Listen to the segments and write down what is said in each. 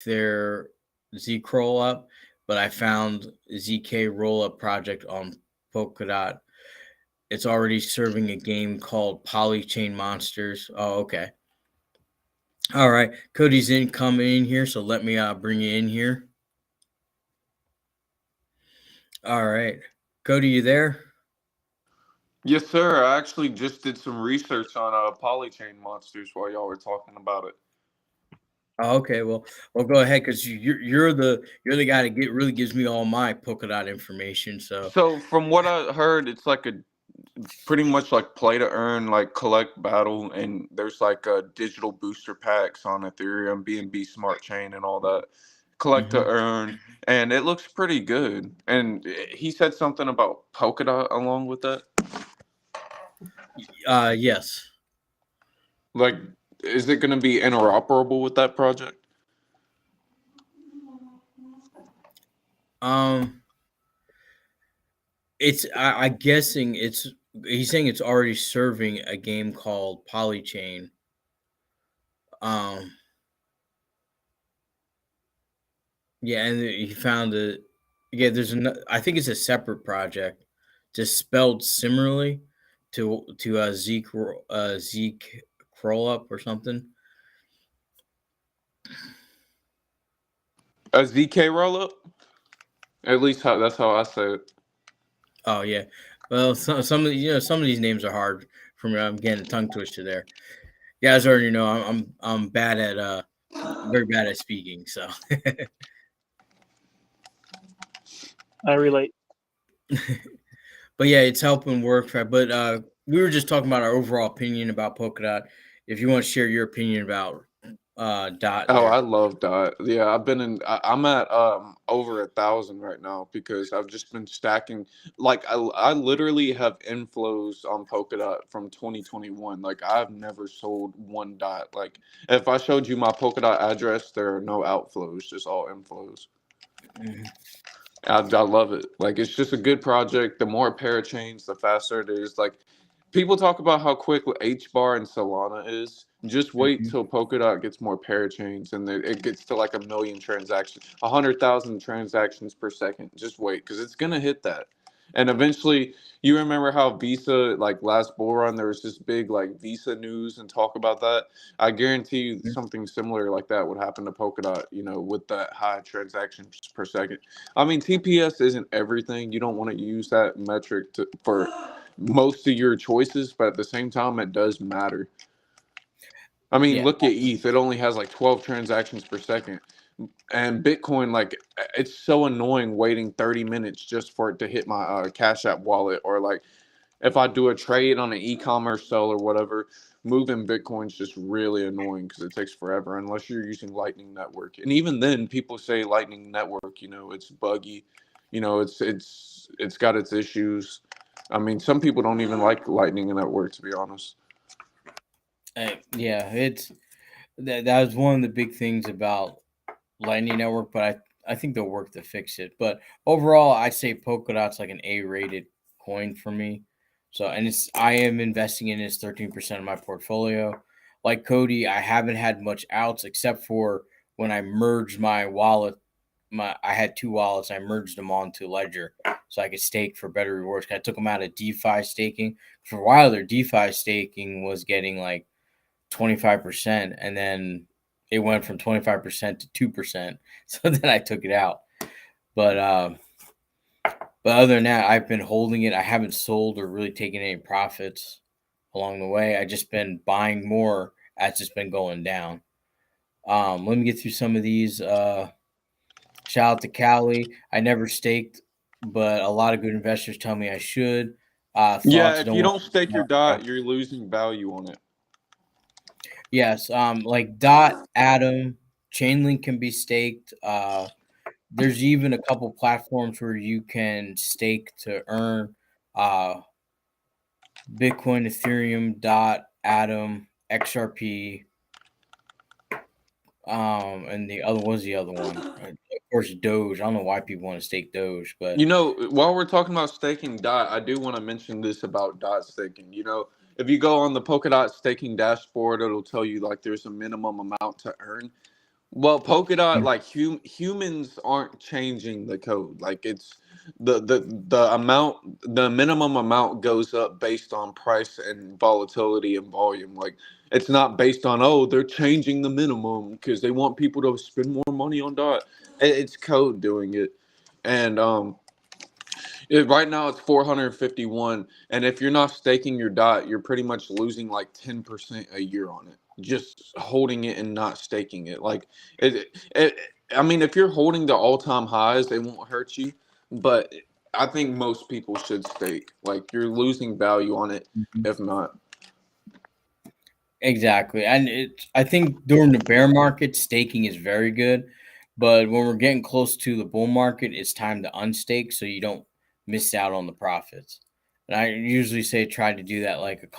their Zk rollup, but I found ZK rollup project on Polkadot. It's already serving a game called Polychain Monsters. Oh, okay. All right. Cody's in coming in here, so let me bring you in here. All right. Cody, you there? Yes, sir. I actually just did some research on polychain monsters while y'all were talking about it. Oh, okay. Well, go ahead because you're the guy that really gives me all my Polkadot information. So, So from what I heard, it's like a pretty much like play to earn, like collect battle, and there's like digital booster packs on Ethereum, BNB Smart Chain, and all that. Collect to hmm earn, and it looks pretty good. And he said something about Polkadot along with that. yes. Like, is it going to be interoperable with that project? Um, I guessing it's he's saying it's already serving a game called Polychain. Um, yeah, and he found it. Yeah, I think it's a separate project, just spelled similarly to Zeke Crawl Up or something. A ZK rollup? At least that's how I say it. Oh yeah. Well, some of these names are hard for me. I'm getting a tongue twister there. You guys already know I'm bad at very bad at speaking. So, I relate. but yeah, it's helping work. But we were just talking about our overall opinion about Polkadot. If you want to share your opinion about Dot Oh, there. I love Dot. Yeah, I've been in. I'm at over 1,000 right now because I've just been stacking. Like I literally have inflows on Polkadot from 2021. Like I've never sold one dot. Like if I showed you my Polkadot address, there are no outflows, just all inflows. Mhm. I love it. Like it's just a good project. The more parachains, the faster it is. Like people talk about how quick H bar and Solana is. Just wait Mhm. till Polkadot gets more parachains and then it gets to like 1 million transactions, 100,000 transactions per second. Just wait because it's gonna hit that. And eventually, you remember how Visa, like last bull run, there was this big like Visa news and talk about that. I guarantee you something similar like that would happen to Polkadot, with that high transactions per second. I mean, TPS isn't everything. You don't want to use that metric for most of your choices, but at the same time, it does matter. I mean, Yeah. look at ETH. It only has like 12 transactions per second. And Bitcoin, like, it's so annoying waiting 30 minutes just for it to hit my Cash App wallet. Or, like, if I do a trade on an e commerce sell or whatever, moving Bitcoin's just really annoying because it takes forever unless you're using Lightning Network. And even then, people say Lightning Network, it's buggy. It's got its issues. I mean, some people don't even like Lightning Network, to be honest. Yeah, it's that was one of the big things about Lightning Network, but I think they'll work to fix it. But overall, I say Polkadot's like an A-rated coin for me. So, and I am investing in it as 13% of my portfolio. Like Cody, I haven't had much outs except for when I merged my wallet. I had two wallets. I merged them onto Ledger so I could stake for better rewards. I took them out of DeFi staking. For a while, their DeFi staking was getting like 25%, and then it went from 25% to 2%. So then I took it out. But other than that, I've been holding it. I haven't sold or really taken any profits along the way. I just been buying more as it's been going down. Let me get through some of these. Shout out to Cali. I never staked, but a lot of good investors tell me I should. Yeah, Thoughts if don't you want don't to stake your smart. dot, you're losing value on it. Yes, like Dot, Atom, Chainlink can be staked. There's even a couple platforms where you can stake to earn uh, Bitcoin, Ethereum, Dot, Atom, XRP, and the other was the other one. Of course, Doge. I don't know why people want to stake Doge, but While we're talking about staking dot, I do want to mention this about dot staking. If you go on the Polkadot staking dashboard, it'll tell you like there's a minimum amount to earn. Well, polka dot, like humans aren't changing the code. Like it's the amount, the minimum amount goes up based on price and volatility and volume. Like it's not based on, oh, they're changing the minimum because they want people to spend more money on dot. It's code doing it. And right now it's 451, and if you're not staking your dot, you're pretty much losing like 10% a year on it. Just holding it and not staking it. Like it I mean, if you're holding the all-time highs, it won't hurt you, but I think most people should stake. Like you're losing value on it Mhm. if not. Exactly. And I think during the bear market, staking is very good. But when we're getting close to the bull market, it's time to unstake so you don't miss out on the profits. And I usually say try to do that like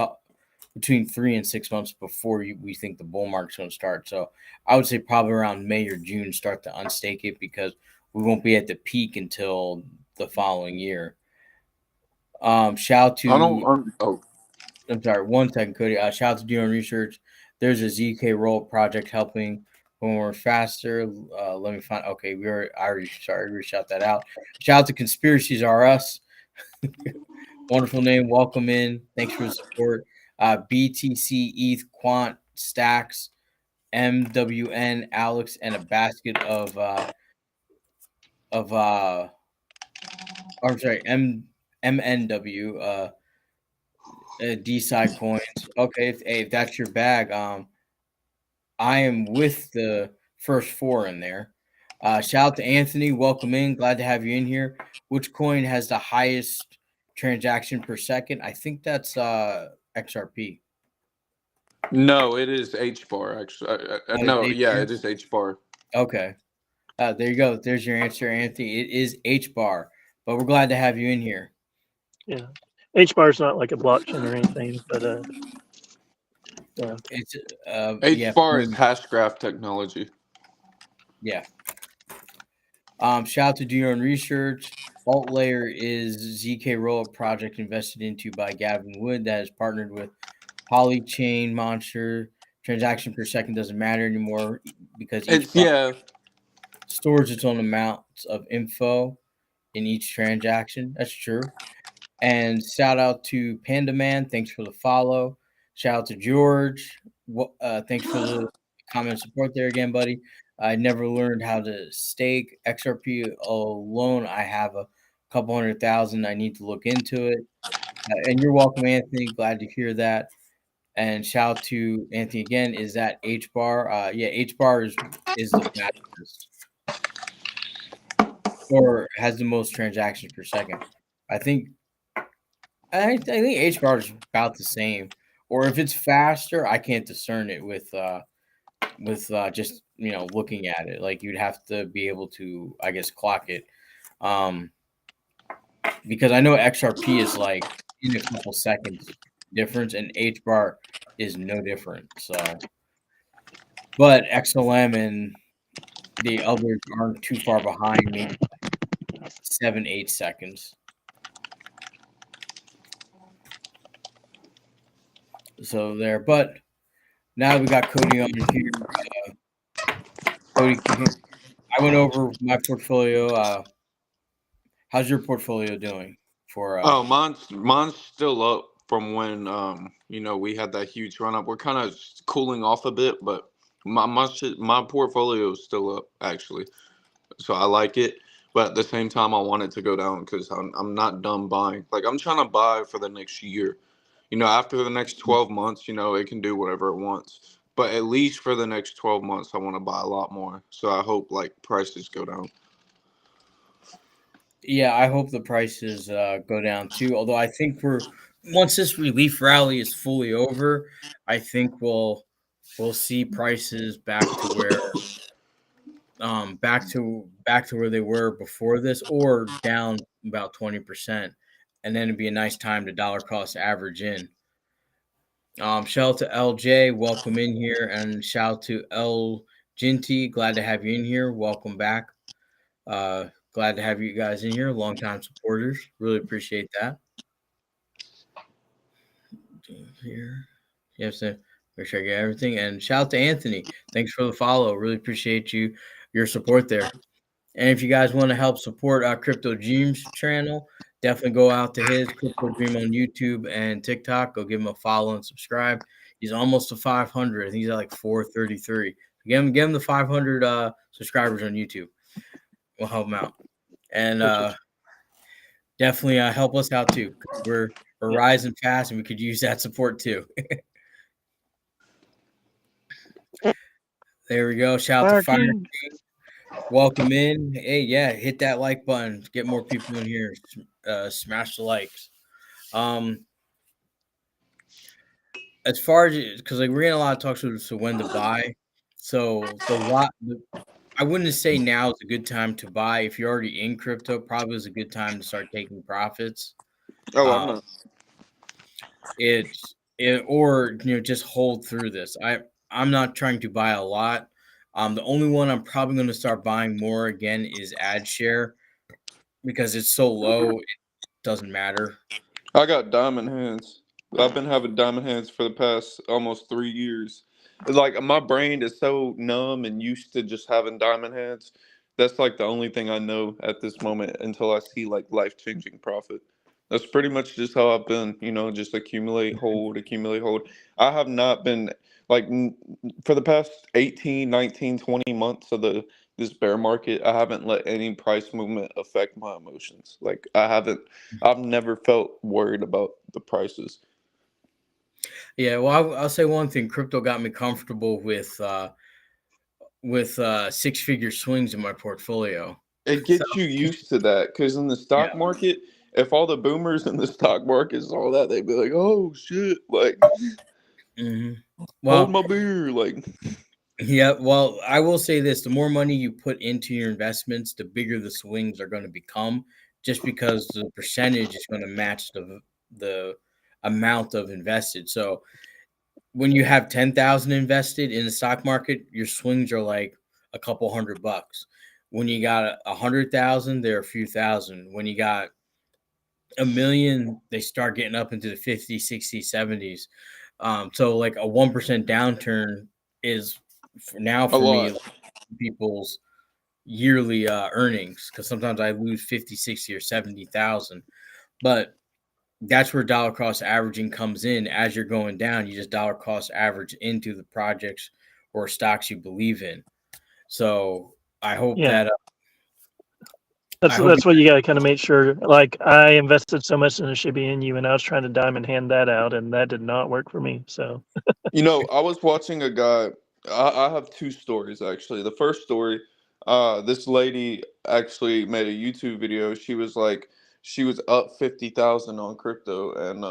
between 3 and 6 months before we think the bull market's going to start. So I would say probably around May or June start to unstake it because we won't be at the peak until the following year. Shout out I don't to oh, I'm sorry, 1 second, Cody. Shout out to doing research. There's a ZK roll project helping when we're faster. Let me find. Okay, I already sorry, we shout that out. Shout out to Conspiracies R Us. Wonderful name. Welcome in. Thanks for the support. BTC, ETH, Quant, Stacks, MWN, Alex, and a basket of I'm sorry, MNW D side coins. Okay, if that's your bag, I am with the first four in there. Shout out to Anthony. Welcome in. Glad to have you in here. Which coin has the highest transaction per second? I think that's XRP. no, it is H bar actually. Oh, it's No, yeah, HBAR? it is H bar. Okay. There you go. There's your answer, Anthony. It is H bar, but we're glad to have you in here. Yeah. H bar is not like a blockchain or anything, but yeah. It's H yeah, bar is hash graph technology. yeah. Shout out to do your own research. Alt Layer is ZK rollup project invested into by Gavin Wood that has partnered with Polychain Monster. Transaction per second doesn't matter anymore because each It's project yeah. stores its own amounts of info in each transaction. That's true. And shout out to Panda Man. Thanks for the follow. Shout out to George. Thanks for the comment support there again, buddy. I never learned how to stake XRP alone. I have a couple 100,000. I need to look into it. And you're welcome, Anthony. Glad to hear that. And shout out to Anthony again. Is that H bar? Yeah, H bar is the fastest or has the most transactions per second. I think I think H bar is about the same. Or if it's faster, I can't discern it with just looking at it. Like you'd have to be able to, I guess, clock it. Um, because I know XRP is like in a couple seconds difference, and H bar is no different. So, but XLM and the others aren't too far behind, maybe 7-8 seconds. So there, but now we got Cody on here. Cody, I went over my portfolio. How's your portfolio doing for Oh, mine's still up from when we had that huge run up. We're kind of cooling off a bit, but my portfolio is still up actually, so I like it. But at the same time, I want it to go down because I'm not done buying. Like I'm trying to buy for the next year. After the next 12 months, it can do whatever it wants. But at least for the next 12 months, I want to buy a lot more. So I hope like prices go down. Yeah, I hope the prices go down too. Although I think once this relief rally is fully over, I think we'll see prices back to where they were before this, or down about 20%, and then it'd be a nice time to dollar cost average in. Shout out to LJ, welcome in here, and shout out to L Ginty, glad to have you in here. Welcome back. Glad to have you guys in here, longtime supporters. Really appreciate that. Here, yes, Make sure I get everything. And shout out to Anthony. Thanks for the follow. Really appreciate your support there. And if you guys want to help support our Crypto Dreams channel, definitely go out to his Crypto Dream on YouTube and TikTok. Go give him a follow and subscribe. He's almost to 500. I think he's at like 433. Give him the 500 subscribers on YouTube. We'll help him out. And definitely help us out too. We're Yeah. rising fast, and we could use that support too. There we go. Shout out to Fire Fire King. King. Welcome in. Hey, yeah, hit that like button. Get more people in here. Smash the likes. As far as because like we're getting a lot of talks to when to buy. So I wouldn't say now is a good time to buy. If you're already in crypto, probably is a good time to start taking profits. Oh, I'm Um, not. or just hold through this. I'm not trying to buy a lot. The only one I'm probably going to start buying more again is ad share because it's so low, it doesn't matter. I got diamond hands. I've been having diamond hands for the past almost 3 years. It's like my brain is so numb and used to just having diamond hands. That's like the only thing I know at this moment until I see like life changing profit. That's pretty much just how I've been, just accumulate, hold, accumulate, hold. I have not been like for the past 18, 19, 20 months of this bear market, I haven't let any price movement affect my emotions. Like I've never felt worried about the prices. Yeah, well, I'll say one thing: crypto got me comfortable with 6-figure swings in my portfolio. It So gets you used to that because in the yeah. stock market, if all the boomers in the stock market saw that, they'd be like, "Oh shit!" Like, hmm hold Well, my beer. Like, yeah. Well, I will say this: the more money you put into your investments, the bigger the swings are going to become, just because the percentage is going to match the amount of invested. So when you have 10,000 invested in the stock market, your swings are like a couple $100. When you got 100,000, they're a few thousand. When you got a million, they start getting up into the 50, 60, 70s. So like a 1% downturn is now a for me lot. like people's yearly earnings because sometimes I lose 50, 60, or 70,000. But that's where dollar cost averaging comes in. As you're going down, you just dollar cost average into the projects or stocks you believe in. So I hope Yeah. that That's I hope that's what you got to kind of make sure. Like I invested so much in the Shiba Inu, and I was trying to diamond hand that out, and that did not work for me. So I was watching a guy. I have two stories actually. The first story, this lady actually made a YouTube video. She was like, she was up 50,000 on crypto, and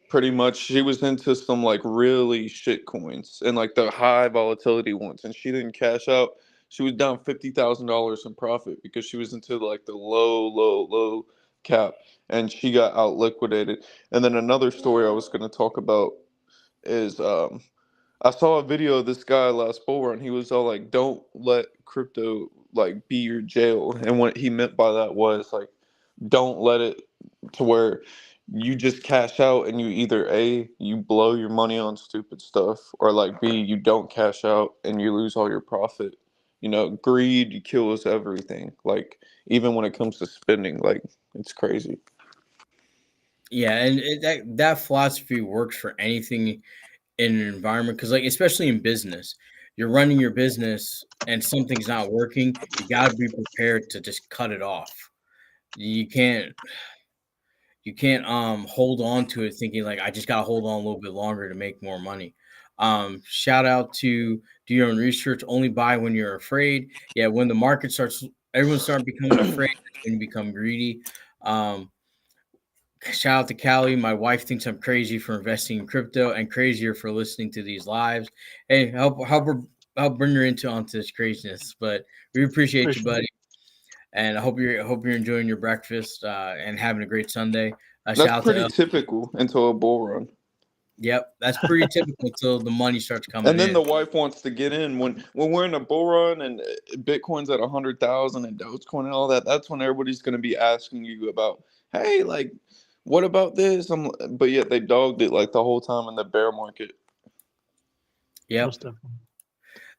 pretty much she was into some like really shit coins and like the high volatility ones, and she didn't cash out. She was down $50,000 in profit because she was into like the low cap, and she got out liquidated. And then another story I was going to talk about is I saw a video of this guy last bull run. He was all like, "Don't let crypto like be your jail," and what he meant by that was like, don't let it to where you just cash out and you either A, you blow your money on stupid stuff, or like B, you don't cash out and you lose all your profit. Greed kills everything. Like even when it comes to spending, like it's crazy. yeah, and that philosophy works for anything in an environment because like especially in business, you're running your business and something's not working, you got to be prepared to just cut it off. You can't hold on to it thinking like I just gotta hold on a little bit longer to make more money. Shout out to do your own research, only buy when you're afraid. Yeah, when the market starts, everyone start becoming afraid, that's when you become greedy. um Shout out to Callie. My wife thinks I'm crazy for investing in crypto and crazier for listening to these lives. Hey, help bring her into onto this craziness. But we appreciate you, appreciate buddy, and I hope you're enjoying your breakfast and having a great Sunday. That's Shout out to pretty typical until a bull run. Yep, that's pretty typical until the money starts coming And then in. the wife wants to get in when we're in a bull run and Bitcoin's at 100,000 and Dogecoin and all that. That's when everybody's going to be asking you about, hey, like, what about this? But yet they dogged it like the whole time in the bear market. Yep. most definitely.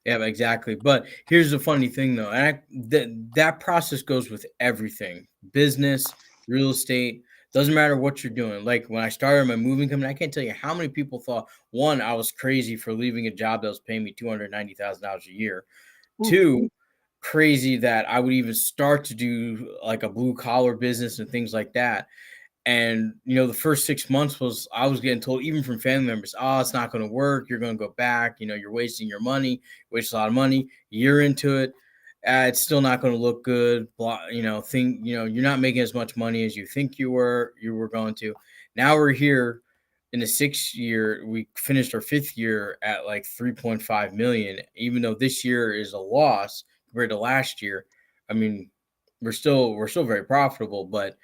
Yeah, exactly. But here's the funny thing, though, and that process goes with everything: business, real estate. Doesn't matter what you're doing. Like when I started my moving company, I can't tell you how many people thought one, I was crazy for leaving a job that was paying me $290,000 a year. Oof. Two, crazy that I would even start to do like a blue collar business and things like that. And the first 6 months was I was getting told even from family members, "Oh, it's not going to work. You're going to go back. You're wasting your money. Waste a lot of money. You're into it. It's still not going to look good. Blah, you're not making as much money as you think you were going to. Now we're here in the 6th year. We finished our 5th year at like 3.5 million. Even though this year is a loss compared to last year, I mean, we're still very profitable, but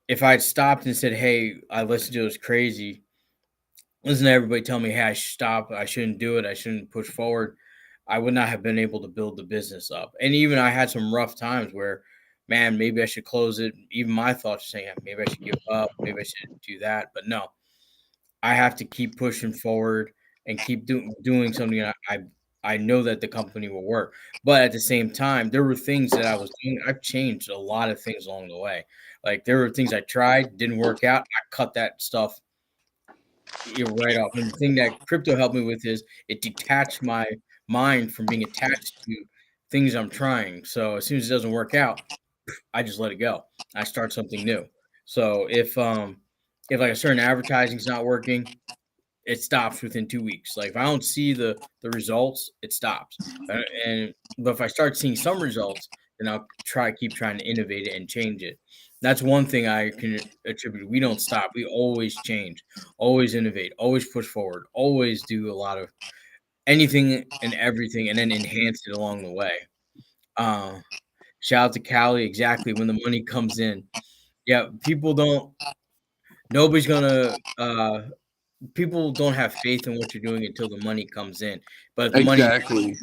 if I'd stopped and said, "Hey, I listened to it, it was crazy," listen to everybody tell me, "Hey, I should stop. I shouldn't do it. I shouldn't push forward," I would not have been able to build the business up. And even I had some rough times where, man, maybe I should close it. Even my thoughts saying, "Yeah, maybe I should give up. Maybe I should do that." But no, I have to keep pushing forward and keep doing something. I know that the company will work, but at the same time, there were things that I was doing. I've changed a lot of things along the way. Like there were things I tried, didn't work out. I cut that stuff right off. And the thing that crypto helped me with is it detached my mind from being attached to things I'm trying. So as soon as it doesn't work out, I just let it go. I start something new. So if like a certain advertising's not working, it stops within 2 weeks. Like if I don't see the results, it stops. But if I start seeing some results, then I'll keep trying to innovate it and change it. That's one thing I can attribute. We don't stop. We always change, always innovate, always push forward, always do a lot of anything and everything, and then enhance it along the way. Uh, Shout out to Cali. Exactly when the money comes in. Yeah, people don't. Nobody's gonna people don't have faith in what you're doing until the money comes in. But if the money, Exactly.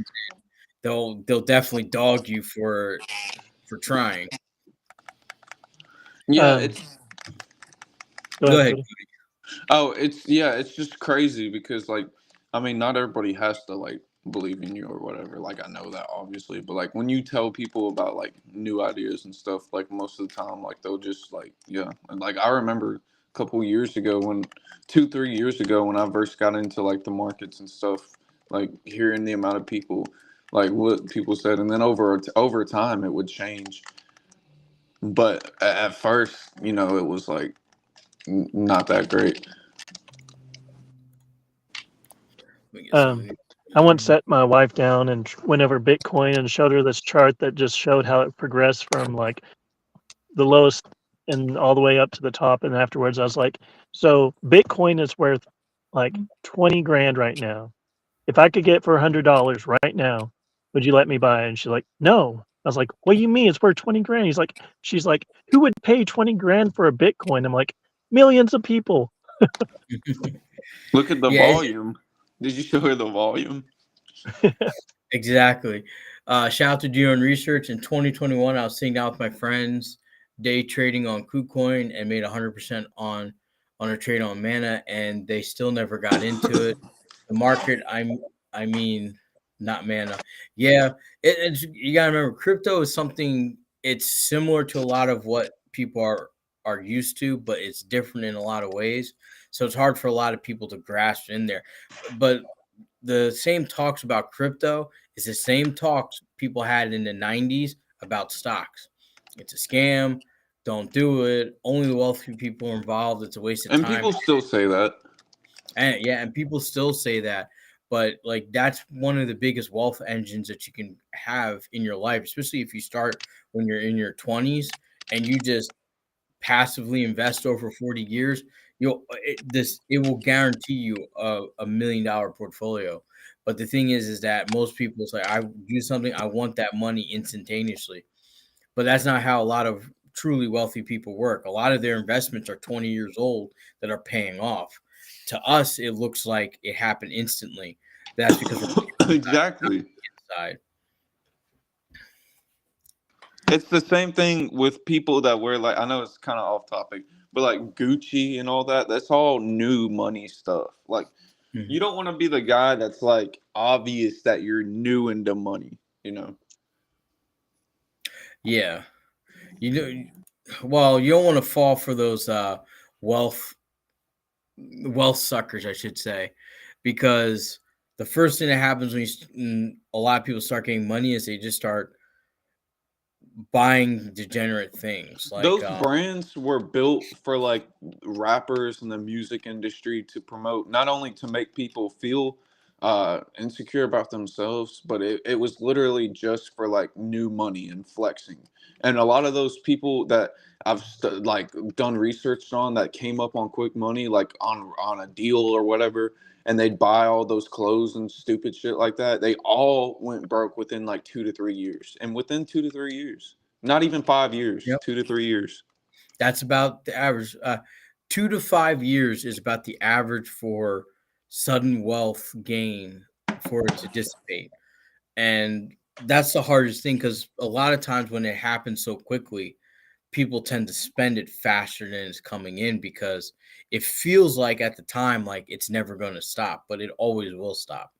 they'll definitely dog you for trying. Yeah, Um, it's Go Go ahead, ahead. Cody. Oh, it's just crazy because like I mean not everybody has to like believe in you or whatever. Like I know that obviously, but like when you tell people about like new ideas and stuff, like most of the time like they'll just like yeah. And like I remember a couple years ago when 2, 3 years ago when I first got into like the markets and stuff, like hearing the amount of people like what people said and then over time it would change. But at first, it was like not that great. Let me get some of Um, these. I once sat my wife down and went over Bitcoin and showed her this chart that just showed how it progressed from like the lowest and all the way up to the top. And afterwards, I was like, "So Bitcoin is worth like 20 grand right now. If I could get it for $100 right now, would you let me buy it?" And she's like, "No." I was like, "What do you mean it's worth 20 grand?" She's like, "Who would pay 20 grand for a Bitcoin?" I'm like, "Millions of people." Look at the Yeah, volume. Did you show her the volume? exactly. Shout out to doing research in 2021. I was sitting down with my friends, day trading on KuCoin, and made 100% on a trade on Mana, and they still never got into it. The market, I mean, not Mana. Yeah, you gotta remember, crypto is something. It's similar to a lot of what people are used to, but it's different in a lot of ways. So it's hard for a lot of people to grasp in there. But the same talks about crypto is the same talks people had in the 90s about stocks. It's a scam. Don't do it. Only the wealthy people are involved. It's a waste of And time. people still say that. And yeah, and people still say that. But like that's one of the biggest wealth engines that you can have in your life, especially if you start when you're in your 20s and you just passively invest over 40 years, it will guarantee you a $1 million portfolio. But the thing is that most people say, I do something, I want that money instantaneously. But that's not how a lot of truly wealthy people work. A lot of their investments are 20 years old that are paying off. To us, it looks like it happened instantly. That's because we're Exactly. inside. It's the same thing with people that wear like I know it's kind of off topic, but like Gucci and all that. That's all new money stuff. Like You don't want to be the guy that's like obvious that you're new into money, Yeah. You know, well, you don't want to fall for those wealth wealth suckers, I should say, because the first thing that happens when a lot of people start getting money is they just start buying degenerate things like Those brands were built for like rappers in the music industry to promote, not only to make people feel insecure about themselves, but it was literally just for like new money and flexing. And a lot of those people that like done research on that came up on quick money, like on a deal or whatever, and they'd buy all those clothes and stupid shit like that, they all went broke within like 2 to 3 years. And within 2 to 3 years, not even 5 years, yep, 2 to 3 years. that's about the average. 2 to 5 years is about the average for sudden wealth gain for it to dissipate. And that's the hardest thing because a lot of times when it happens so quickly, people tend to spend it faster than it's coming in because it feels like at the time like it's never going to stop, but it always will stop.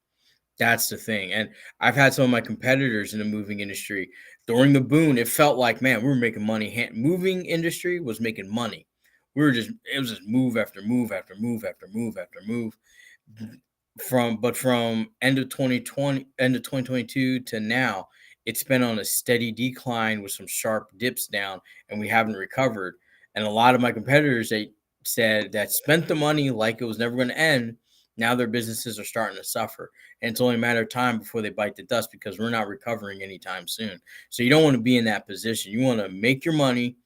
That's the thing. And I've had some of my competitors in the moving industry during the boom. It felt like, man, we were making money. Moving industry was making money. It was just move after move after move after move after move from end of 2020, end of 2022 to now, it's been on a steady decline with some sharp dips down, and we haven't recovered. And a lot of my competitors, they said that spent the money like it was never going to end. Now their businesses are starting to suffer, and it's only a matter of time before they bite the dust because we're not recovering anytime soon. So you don't want to be in that position. You want to make your money,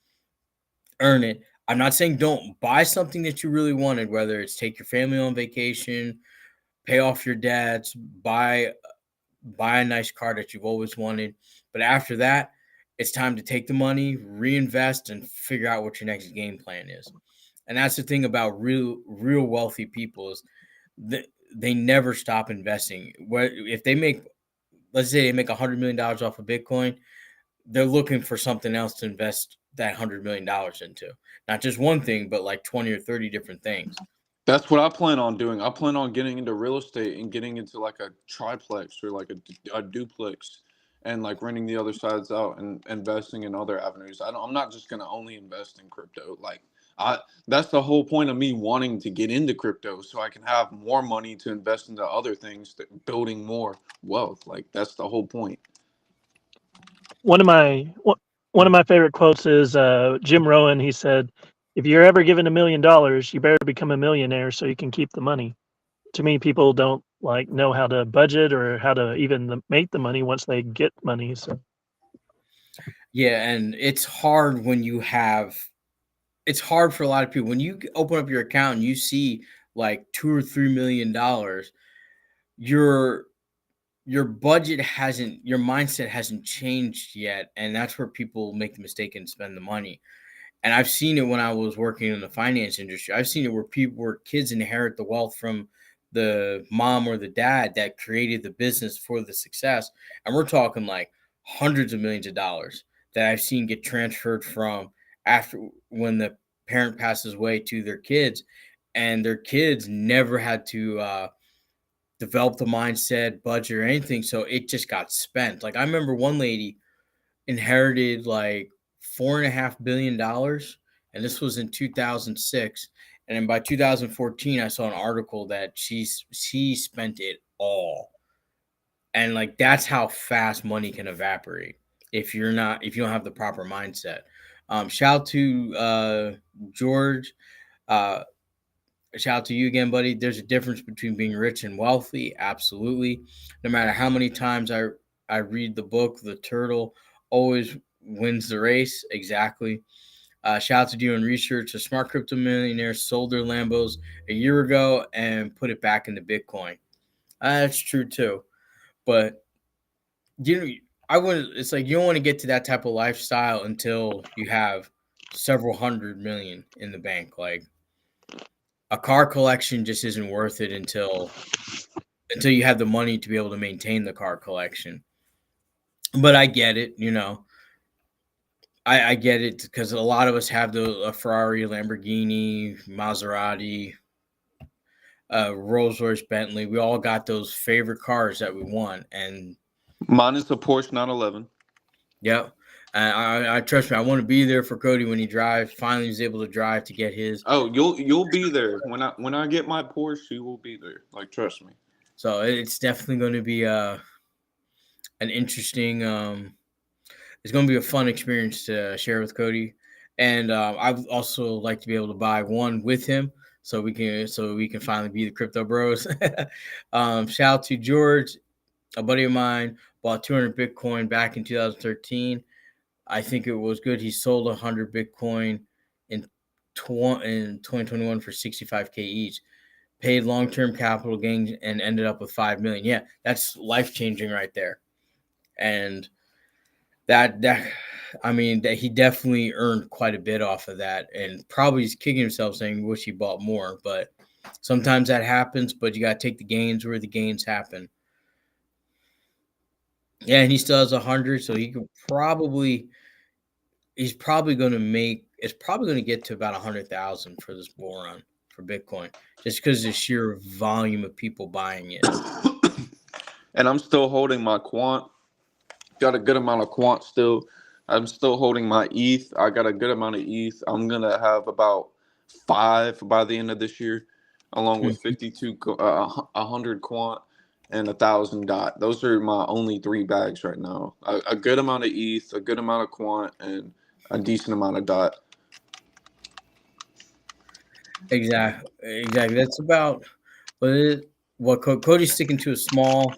earn it. I'm not saying don't buy something that you really wanted, whether it's take your family on vacation, pay off your debts, buy a nice car that you've always wanted. But after that, it's time to take the money, reinvest, and figure out what your next game plan is. And that's the thing about real wealthy people is that they never stop investing. What if they make, let's say they make $100 million off of Bitcoin, they're looking for something else to invest that $100 million into. Not just one thing, but like 20 or 30 different things. That's what I plan on doing. I plan on getting into real estate and getting into like a triplex or like a duplex and like renting the other sides out and investing in other avenues. I'm not just going to only invest in crypto. Like I that's the whole point of me wanting to get into crypto so I can have more money to invest into other things that building more wealth. Like that's the whole point. One of my one of my favorite quotes is Jim Rohn. He said, "If you're ever given $1 million, you better become a millionaire so you can keep the money." To me, people don't like know how to budget or how to even make the money once they get money. So Yeah, and it's hard for a lot of people when you open up your account and you see like $2 or $3 million. Your your mindset hasn't changed yet, and that's where people make the mistake and spend the money. And I've seen it when I was working in the finance industry. I've seen it where kids inherit the wealth from the mom or the dad that created the business for the success, and we're talking like hundreds of millions of dollars that I've seen get transferred from after when the parent passes away to their kids, and their kids never had to develop the mindset, budget, or anything, so it just got spent. Like I remember one lady inherited like $4.5 billion, and this was in 2006. And then by 2014, I saw an article that she spent it all, and like that's how fast money can evaporate if you don't have the proper mindset. Shout out to George. Uh, Shout out to you again, buddy. There's a difference between being rich and wealthy. Absolutely. No matter how many times I read the book, The Turtle always wins the race. Exactly. Shout out to doing research. A smart crypto millionaire sold their Lambos a year ago and put it back into Bitcoin. That's true too. But you know, I would. It's like you don't want to get to that type of lifestyle until you have several hundred million in the bank. Like a car collection just isn't worth it until you have the money to be able to maintain the car collection. But I get it, you know. I get it because a lot of us have a Ferrari, Lamborghini, Maserati. Rolls Royce, Bentley. We all got those favorite cars that we want, and Mine is a Porsche 911. yep. I trust me. I want to be there for Cody when he drives. Finally, he's able to drive to get his. Oh, you'll be there when I get my Porsche. You will be there. Like, trust me. So it's definitely going to be an interesting. It's going to be a fun experience to share with Cody, and I'd also like to be able to buy one with him, so we can finally be the crypto bros. Shout out to George, a buddy of mine, bought 200 Bitcoin back in 2013. I think it was good. He sold 100 Bitcoin in in 2021 for 65K each. Paid long-term capital gains and ended up with 5 million. Yeah, that's life-changing right there. And that I mean that he definitely earned quite a bit off of that, and probably he's kicking himself saying wish he bought more. But sometimes that happens. But you got to take the gains where the gains happen. Yeah, and he still has 100, so he could probably he's probably going to make it's probably going to get to about 100,000 for this bull run for Bitcoin, just because of the sheer volume of people buying it. And I'm still holding my quant. Got a good amount of quant still. I'm still holding my ETH. I got a good amount of ETH. I'm gonna have about 5 by the end of this year, along with 100 quant and 1,000 dot. Those are my only 3 bags right now. A good amount of ETH, a good amount of quant, and a decent amount of dot. Exactly. That's about what Cody's sticking to a small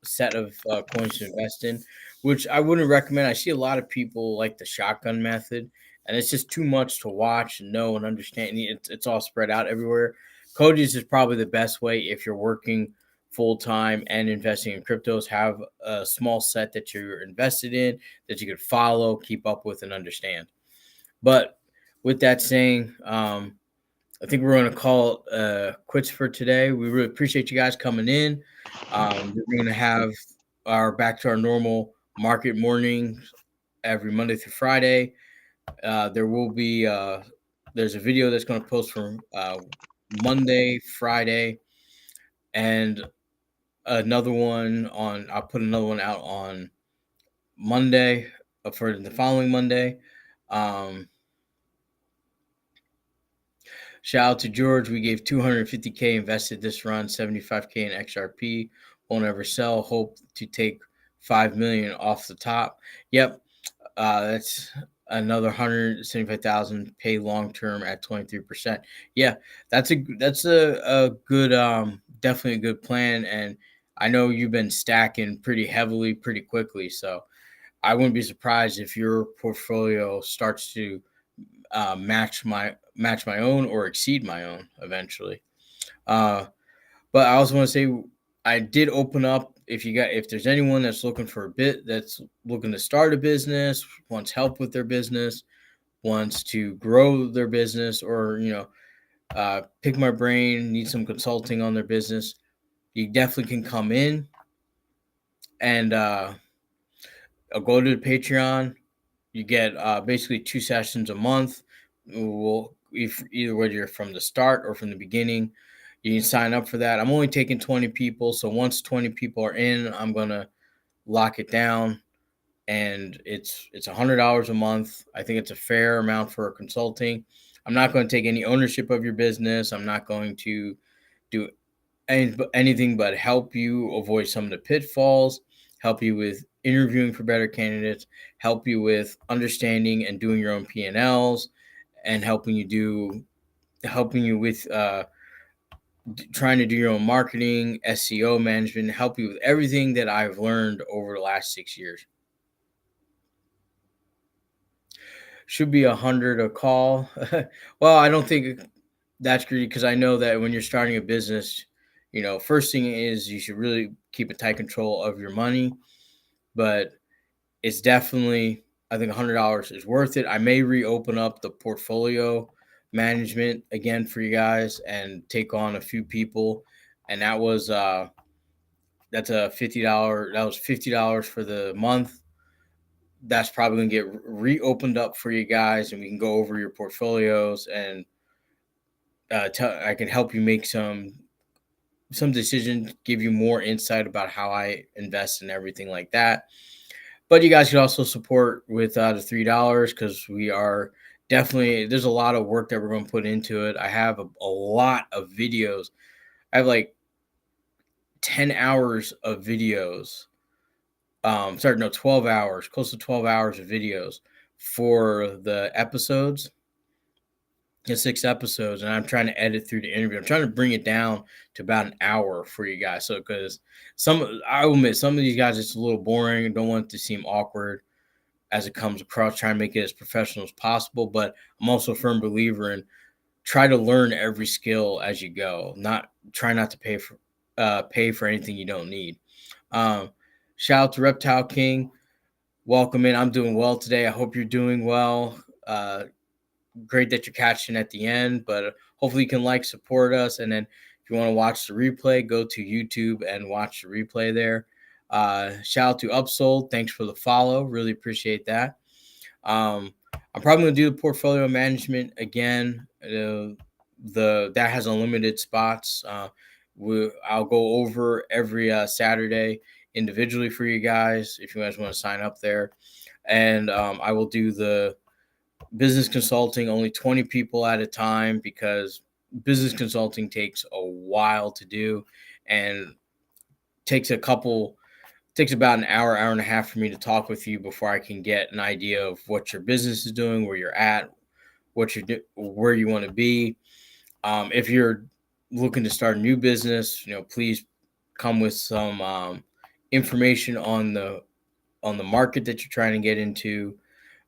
set of coins to invest in, which I wouldn't recommend. I see a lot of people like the shotgun method, and it's just too much to watch and know and understand. It's all spread out everywhere. Cody's is probably the best way if you're working full time and investing in cryptos. Have a small set that you're invested in that you could follow, keep up with, and understand. But with that saying, I think we're going to call it quits for today. We really appreciate you guys coming in. We're going to have our back to our normal market mornings every Monday through Friday. There will be there's a video that's going to post from Monday, Friday, and another one on. I'll put another one out on Monday for the following Monday. Um, Shout out to George. We gave 250K invested this run, 75K in XRP. Won't ever sell. Hope to take 5 million off the top. Yep. That's another 175,000 pay long term at 23%. Yeah, that's a good definitely a good plan, and I know you've been stacking pretty heavily pretty quickly, so I wouldn't be surprised if your portfolio starts to match my own or exceed my own eventually. Uh, but I also want to say I did open up if there's anyone that's looking for a bit that's looking to start a business, wants help with their business, wants to grow their business, or pick my brain, need some consulting on their business, you definitely can come in and go to the Patreon. You get basically 2 sessions a month. If either whether you're from the start or from the beginning, you can sign up for that. I'm only taking 20 people, so once 20 people are in, I'm gonna lock it down, and it's $100 a month. I think it's a fair amount for consulting. I'm not going to take any ownership of your business. I'm not going to do anything but help you avoid some of the pitfalls, help you with interviewing for better candidates, help you with understanding and doing your own P&Ls, and helping you with trying to do your own marketing, SEO management, help you with everything that I've learned over the last 6 years. Should be 100 a call. Well, I don't think that's greedy because I know that when you're starting a business, first thing is you should really keep a tight control of your money. But it's definitely, I think $100 is worth it. I may reopen up the portfolio management again for you guys and take on a few people. And that's a $50. That was $50 for the month. That's probably gonna get reopened up for you guys, and we can go over your portfolios and I can help you make some decisions, give you more insight about how I invest and everything like that. But you guys could also support with the $3 because we are definitely there's a lot of work that we're going to put into it. I have a lot of videos. I have like 10 hours of videos. Sorry, no, 12 hours, close to 12 hours of videos for the episodes, the 6 episodes, and I'm trying to edit through the interview. I'm trying to bring it down to about an hour for you guys. So, because I will admit, some of these guys, it's a little boring. I don't want it to seem awkward as it comes across, trying to make it as professional as possible. But I'm also a firm believer in try to learn every skill as you go. Try not to pay for anything you don't need. Um, Shout out to Reptile King. Welcome in. I'm doing well today. I hope you're doing well. Great that you're catching at the end, but hopefully you can support us. And then if you want to watch the replay, go to YouTube and watch the replay there. Shout out to Upsold. Thanks for the follow. Really appreciate that. I'm probably going to do the portfolio management again. That has unlimited spots. I'll go over every Saturday individually for you guys if you guys want to sign up there. And I will do the business consulting, only 20 people at a time, because business consulting takes a while to do and takes about an hour and a half for me to talk with you before I can get an idea of what your business is doing, where you're at, where you want to be. If you're looking to start a new business, please come with some information on the market that you're trying to get into.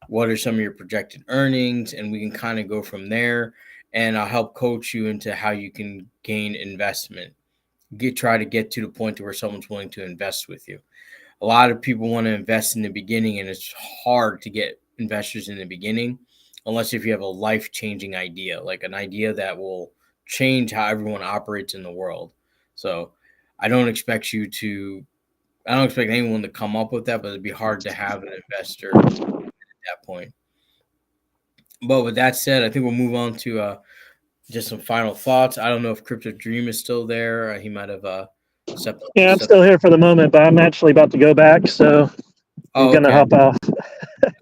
What are some of your projected earnings? And we can kind of go from there. And I'll help coach you into how you can gain investment. Try to get to the point to where someone's willing to invest with you. A lot of people want to invest in the beginning, and it's hard to get investors in the beginning unless if you have a life-changing idea, like an idea that will change how everyone operates in the world. So I don't expect anyone to come up with that, but it'd be hard to have an investor at that point. But with that said, I think we'll move on to just some final thoughts. I don't know if Crypto Dream is still there. He might have stepped. Yeah, I'm still here for the moment, but I'm actually about to go back, so I'm Oh, gonna okay. hop off.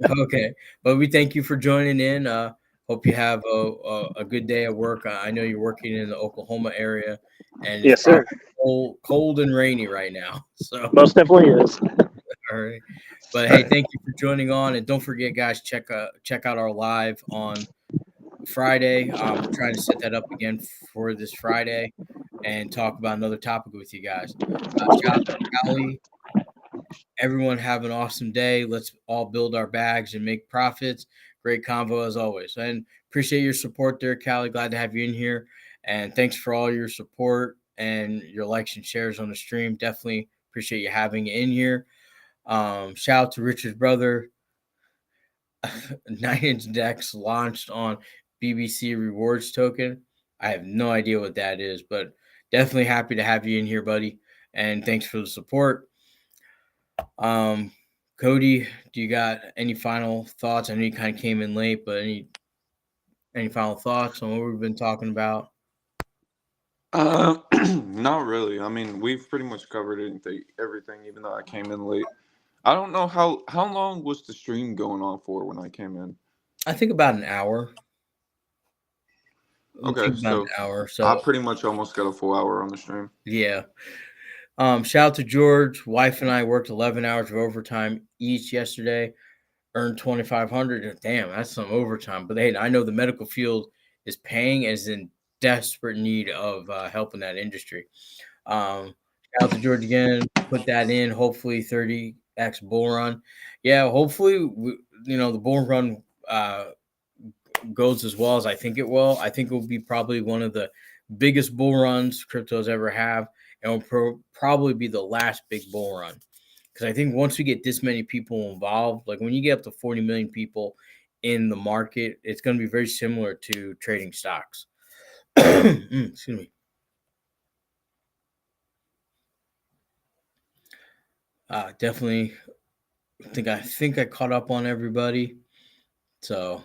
Okay, but we thank you for joining in. Hope you have a good day at work. I know you're working in the Oklahoma area, and it's Yes, sir. probably cold and rainy right now. So, Most definitely is. all right. But hey, thank you for joining on, and don't forget, guys, check out our live on Friday. We're trying to set that up again for this Friday, and talk about another topic with you guys. Shout out to Callie. Everyone have an awesome day. Let's all build our bags and make profits. Great convo as always. And appreciate your support there, Callie. Glad to have you in here. And thanks for all your support and your likes and shares on the stream. Definitely appreciate you having it in here. Shout out to Richard's brother. 9-inch Dex launched on BBC Rewards token. I have no idea what that is, but definitely happy to have you in here, buddy. And thanks for the support. Cody, do you got any final thoughts? I know you kind of came in late, but any final thoughts on what we've been talking about? Not really. I mean, we've pretty much covered everything, even though I came in late. I don't know how long was the stream going on for when I came in. I think about an hour. I Okay, think about an so hour. I So pretty much almost got a full hour on the stream. yeah. Shout out to George. Wife and I worked 11 hours of overtime each yesterday. Earned 2,500. Damn, that's some overtime. But hey, I know the medical field is paying and is in desperate need of help in that industry. Shout out to George again. Put that in. Hopefully 30x bull run. Yeah, hopefully the bull run goes as well as I think it will. I think it will be probably one of the biggest bull runs cryptos ever have, and will probably be the last big bull run. Because I think once we get this many people involved, like when you get up to 40 million people in the market, it's going to be very similar to trading stocks. Excuse me. Definitely I think I caught up on everybody. So,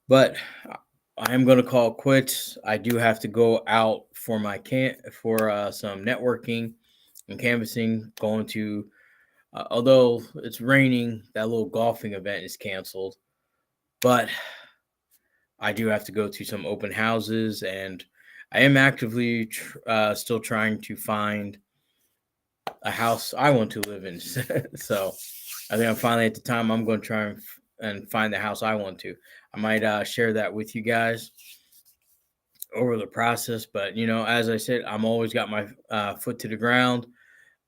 but I am going to call it quits. I do have to go out for some networking and canvassing. Going to although it's raining, that little golfing event is canceled. But I do have to go to some open houses, and I am actively still trying to find a house I want to live in. So I think I'm finally at the time I'm going to try and find the house I want to. I might share that with you guys over the process, but as I said, I'm always got my foot to the ground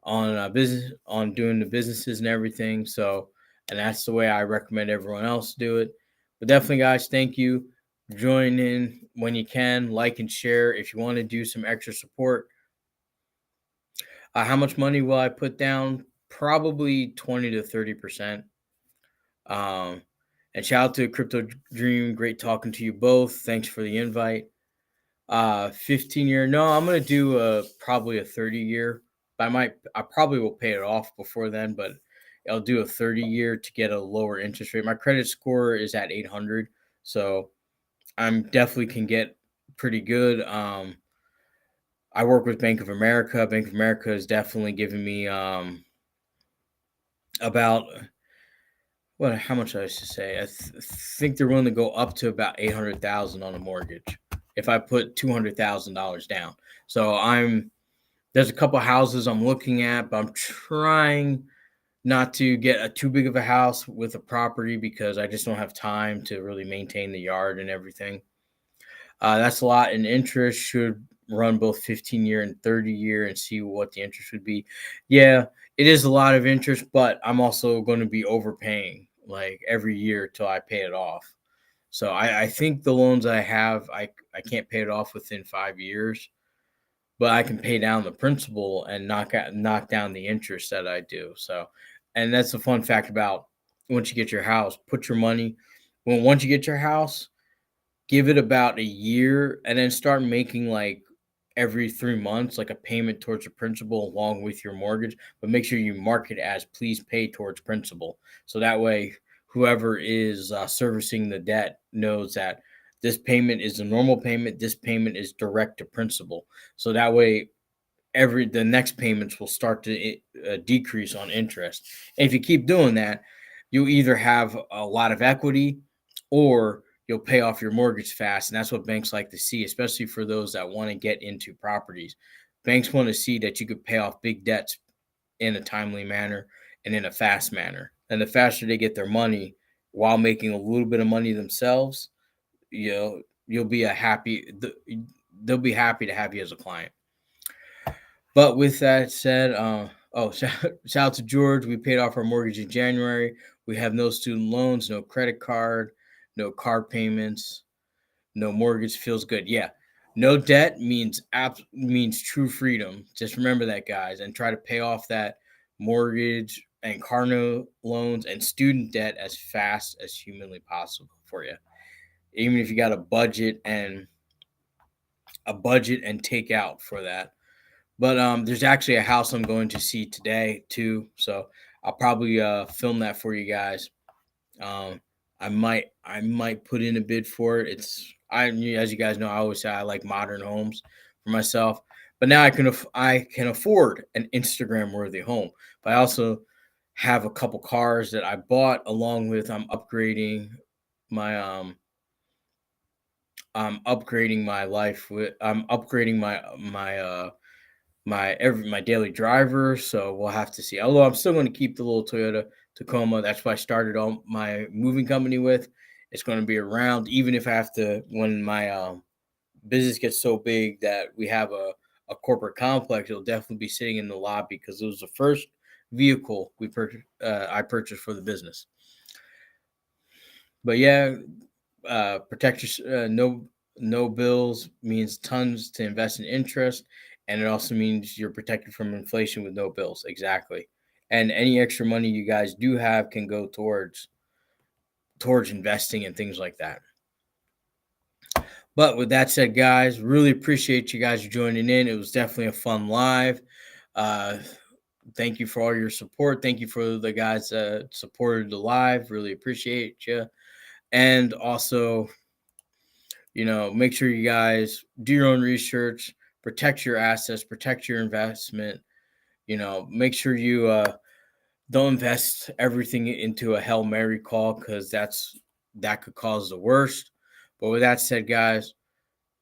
on business, on doing the businesses and everything. So, and that's the way I recommend everyone else do it. But definitely, guys, thank you. Join in when you can, like and share. If you want to do some extra support, how much money will I put down? Probably 20 to 30%. Um, and shout out to Crypto Dream. Great talking to you both. Thanks for the invite. 15-year. No, I'm gonna do probably a 30-year. I probably will pay it off before then, but I'll do a 30-year to get a lower interest rate. My credit score is at 800, so I'm definitely can get pretty good. I work with Bank of America. Bank of America is definitely giving me about what? How much I should say? I think they're willing to go up to about 800,000 on a mortgage if I put $200,000 down. So there's a couple houses I'm looking at, but I'm trying not to get too big of a house with a property because I just don't have time to really maintain the yard and everything. That's a lot. And interest should run both 15-year and 30-year and see what the interest would be. Yeah, it is a lot of interest, but I'm also going to be overpaying like every year till I pay it off. So I think the loans I have, I can't pay it off within 5 years, but I can pay down the principal and knock down the interest that I do. So, and that's the fun fact about once you get your house, put your money once you get your house, give it about a year and then start making like every 3 months like a payment towards the principal along with your mortgage, but make sure you mark it as please pay towards principal, so that way whoever is servicing the debt knows that this payment is a normal payment, this payment is direct to principal, so that way the next payments will start to decrease on interest. And if you keep doing that, you'll either have a lot of equity or you'll pay off your mortgage fast. And that's what banks like to see, especially for those that want to get into properties. Banks want to see that you could pay off big debts in a timely manner and in a fast manner. And the faster they get their money while making a little bit of money themselves, you'll be they'll be happy to have you as a client. But with that said, shout out to George. We paid off our mortgage in January. We have no student loans, no credit card, no car payments, no mortgage. Feels good. Yeah, no debt means true freedom. Just remember that, guys, and try to pay off that mortgage and car loans and student debt as fast as humanly possible for you. Even if you got a budget and take out for that. But there's actually a house I'm going to see today too, so I'll probably film that for you guys. Um, I might put in a bid for it. As you guys know, I always say I like modern homes for myself, but now I can afford an Instagram worthy home. But I also have a couple cars that I bought along with my I'm upgrading my life with I'm upgrading my daily driver, so we'll have to see. Although I'm still going to keep the little Toyota Tacoma. That's what I started on my moving company with. It's going to be around, even if I have to when my business gets so big that we have a corporate complex. It'll definitely be sitting in the lobby because it was the first vehicle I purchased for the business. But yeah, protect your no bills means tons to invest in interest, and it also means you're protected from inflation with no bills. Exactly. And any extra money you guys do have can go towards investing and things like that. But with that said, guys, really appreciate you guys joining in. It was definitely a fun live. Uh, thank you for all your support. Thank you for the guys that supported the live. Really appreciate you. And also, Make sure you guys do your own research, protect your assets, protect your investment. Make sure you don't invest everything into a Hail Mary call, because that could cause the worst. But with that said, guys,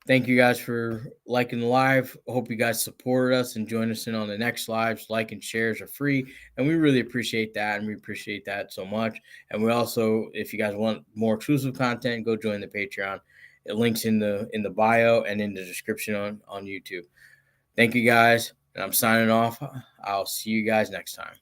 thank you guys for liking the live. I hope you guys support us and join us in on the next lives. Like and shares are free, and we really appreciate that, and we appreciate that so much. And we also, if you guys want more exclusive content, go join the Patreon. It links in the bio and in the description on YouTube. Thank you guys, and I'm signing off. I'll see you guys next time.